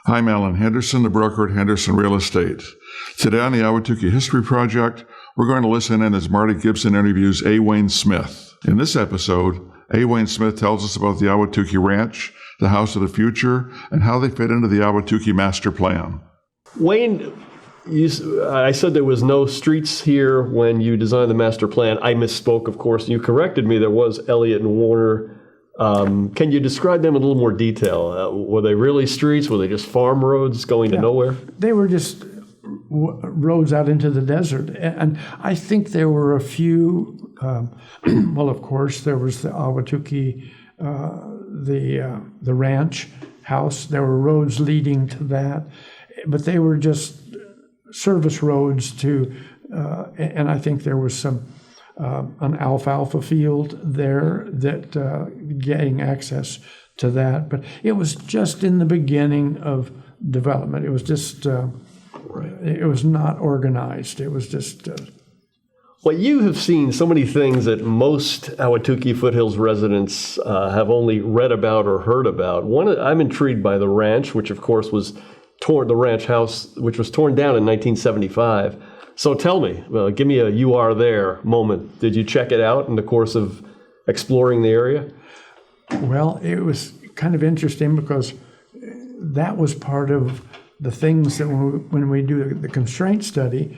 I'm Allen Henderson, the broker at Henderson Real Estate. Today on the Ahwatukee History Project, we're going to listen in as Marty Gibson interviews A. Wayne Smith. In this episode, A. Wayne Smith tells us about the Ahwatukee Ranch, the House of the Future, and how they fit into the Ahwatukee Master Plan. Wayne, I said there was no streets here when you designed the master plan. I misspoke, of course. You corrected me. There was Elliott and Warner. Can you describe them in a little more detail? Were they really streets? Were they just farm roads going to nowhere? They were just roads out into the desert. And I think there were a few, well, of course, there was the Ahwatukee, the ranch house. There were roads leading to that. But they were just service roads to, and I think there was some, an alfalfa field there that getting access to that. But it was just in the beginning of development. It was just, it was not organized. It was just. Well, you have seen so many things that most Ahwatukee-Foothills residents have only read about or heard about. I'm intrigued by the ranch, which of course was the ranch house, which was torn down in 1975. So tell me, give me a "you are there" moment. Did you check it out in the course of exploring the area? Well, it was kind of interesting because that was part of the things that when we do the constraint study,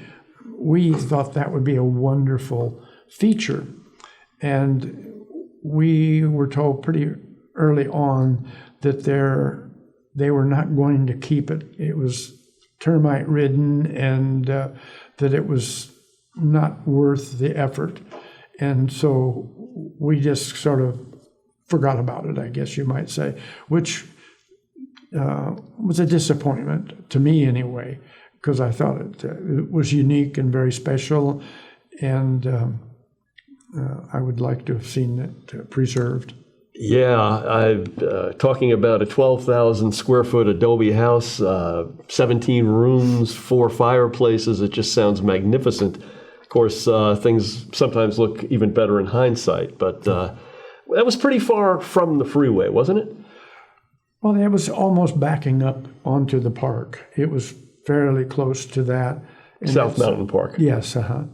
we thought that would be a wonderful feature. And we were told pretty early on that they were not going to keep it. It was termite ridden and that it was not worth the effort. And so we just sort of forgot about it, I guess you might say, which was a disappointment to me anyway, because I thought it was unique and very special, and I would like to have seen it preserved. Yeah, talking about a 12,000 square foot adobe house, 17 rooms, 4 fireplaces. It just sounds magnificent. Of course, things sometimes look even better in hindsight, but that was pretty far from the freeway, wasn't it? Well, it was almost backing up onto the park. It was fairly close to that. And South Mountain Park. Yes, and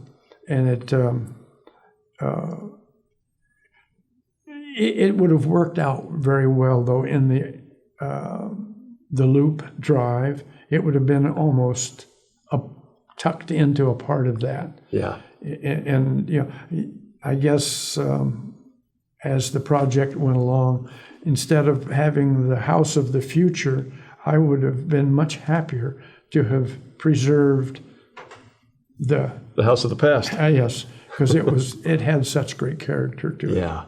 it would have worked out very well, though, in the loop drive. It would have been almost tucked into a part of that. Yeah. And you know, I guess as the project went along, instead of having the house of the future, I would have been much happier to have preserved the house of the past. Yes, because it had such great character to it. Yeah.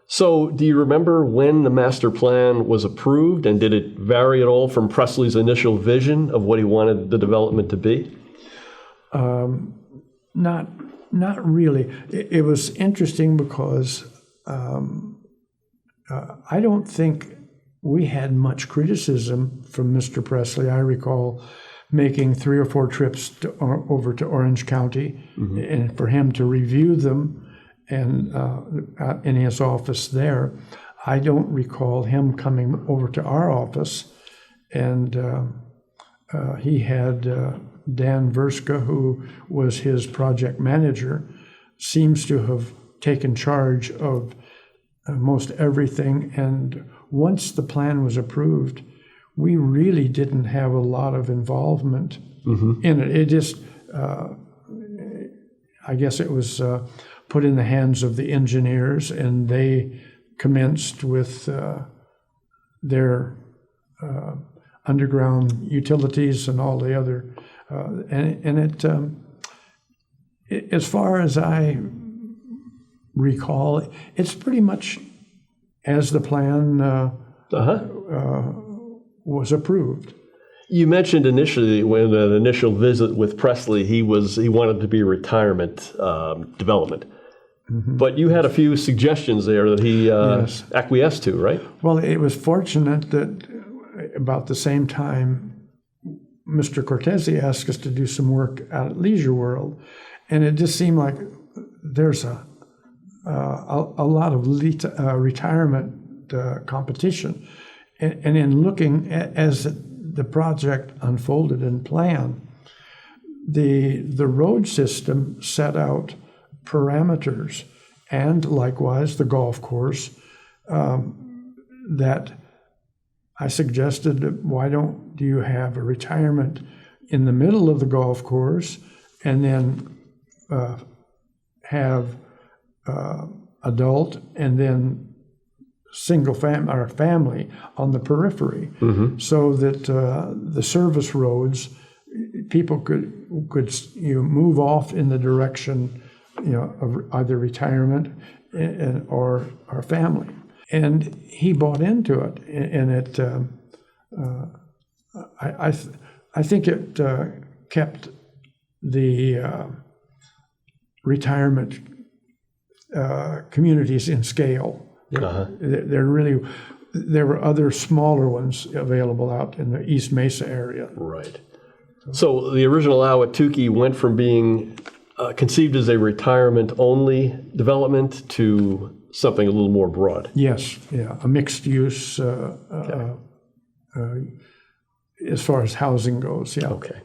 So do you remember when the master plan was approved, and did it vary at all from Presley's initial vision of what he wanted the development to be? Not really. It was interesting because I don't think we had much criticism from Mr. Presley. I recall making 3 or 4 trips over to Orange County, and for him to review them. And in his office there, I don't recall him coming over to our office. And he had Dan Verska, who was his project manager, seems to have taken charge of most everything. And once the plan was approved, we really didn't have a lot of involvement in it. It just, I guess it was put in the hands of the engineers, and they commenced with their underground utilities and all the other, as far as I recall, it's pretty much as the plan was approved. You mentioned initially, when an initial visit with Presley, he wanted to be retirement development. But you had a few suggestions there that he acquiesced to, right? Well, it was fortunate that about the same time, Mr. Cortese asked us to do some work out at Leisure World, and it just seemed like there's a lot of retirement competition. And in looking at, as the project unfolded and planned, the road system set out parameters, and likewise the golf course, that I suggested, why don't you have a retirement in the middle of the golf course, and then have adult and then single family on the periphery, so that the service roads, people could move off in the direction of either retirement or family. And he bought into it, and it I think it kept the retirement communities in scale. There were other smaller ones available out in the East Mesa area. Right. So the original Ahwatukee went from being conceived as a retirement-only development to something a little more broad. Yes, yeah, a mixed use as far as housing goes. Yeah. Okay.